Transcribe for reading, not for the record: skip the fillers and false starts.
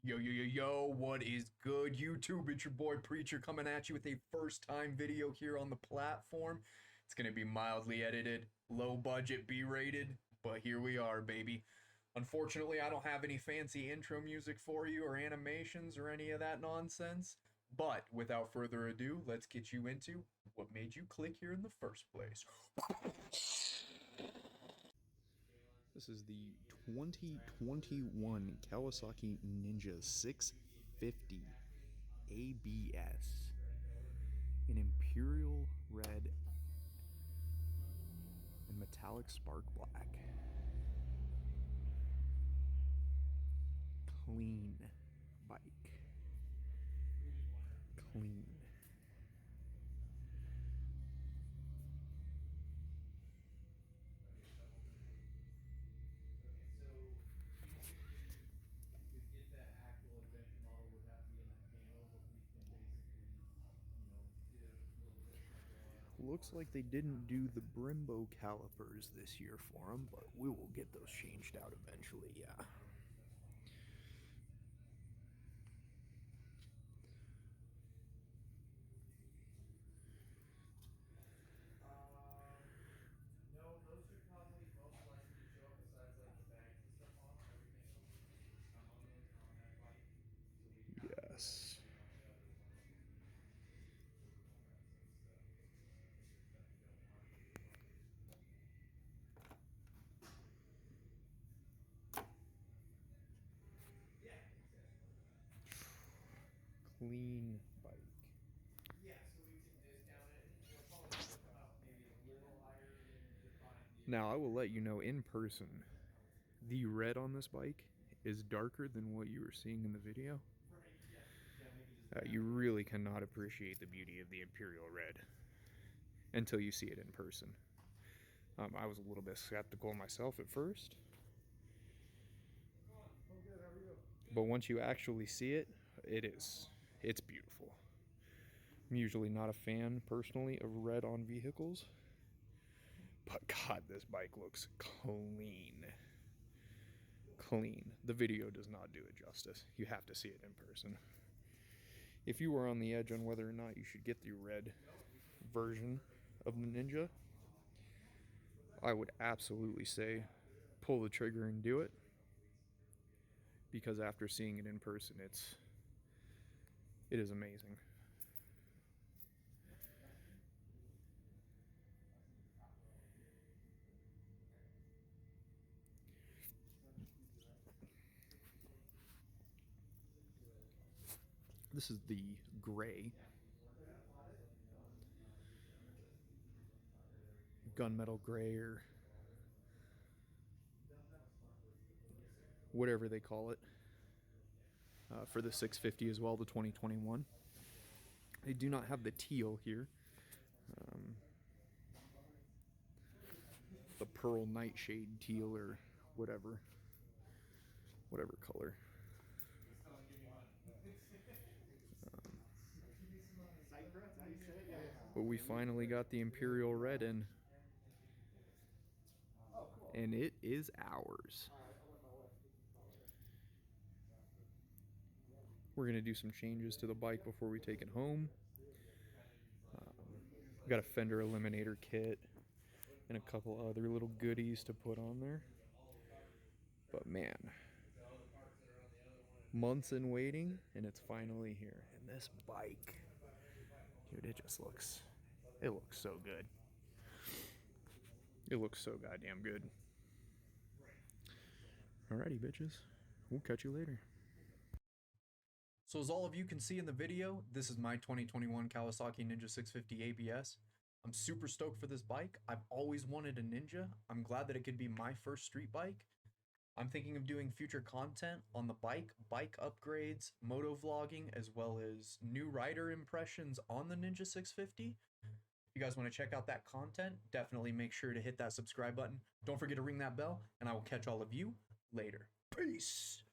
Yo, yo, yo, yo, what is good, YouTube? It's your boy Preacher coming at you with a first time video here on the platform. It's going to be mildly edited, low budget, B rated, but here we are, baby. Unfortunately, I don't have any fancy intro music for you or animations or any of that nonsense. But without further ado, let's get you into what made you click here in the first place. This is the 2021 Kawasaki Ninja 650 ABS in Imperial Red and Metallic Spark Black. Clean bike. Clean. Looks like they didn't do the Brembo calipers this year for them, but we will get those changed out eventually, yeah. Yes. Clean bike. Now, I will let you know in person, the red on this bike is darker than what you were seeing in the video. You really cannot appreciate the beauty of the Imperial Red until you see it in person. I was a little bit skeptical myself at first, but once you actually see it, it's beautiful. I'm usually not a fan, personally, of red on vehicles, but God, this bike looks clean. Clean. The video does not do it justice. You have to see it in person. If you were on the edge on whether or not you should get the red version of the Ninja, I would absolutely say pull the trigger and do it, because after seeing it in person, it is amazing. This is the gray gunmetal gray, or whatever they call it, for the 650 as well, the 2021. They do not have the teal here. The pearl nightshade teal, or whatever color. But we finally got the Imperial Red in, and it is ours. We're gonna do some changes to the bike before we take it home. We got a fender eliminator kit and a couple other little goodies to put on there. But man, months in waiting, and it's finally here. And this bike, dude, it looks so good. It looks so goddamn good. Alrighty, bitches. We'll catch you later. So as all of you can see in the video, this is my 2021 Kawasaki Ninja 650 ABS. I'm super stoked for this bike. I've always wanted a Ninja. I'm glad that it could be my first street bike. I'm thinking of doing future content on the bike upgrades, moto vlogging, as well as new rider impressions on the Ninja 650. If you guys want to check out that content, definitely make sure to hit that subscribe button. Don't forget to ring that bell, and I will catch all of you later. Peace.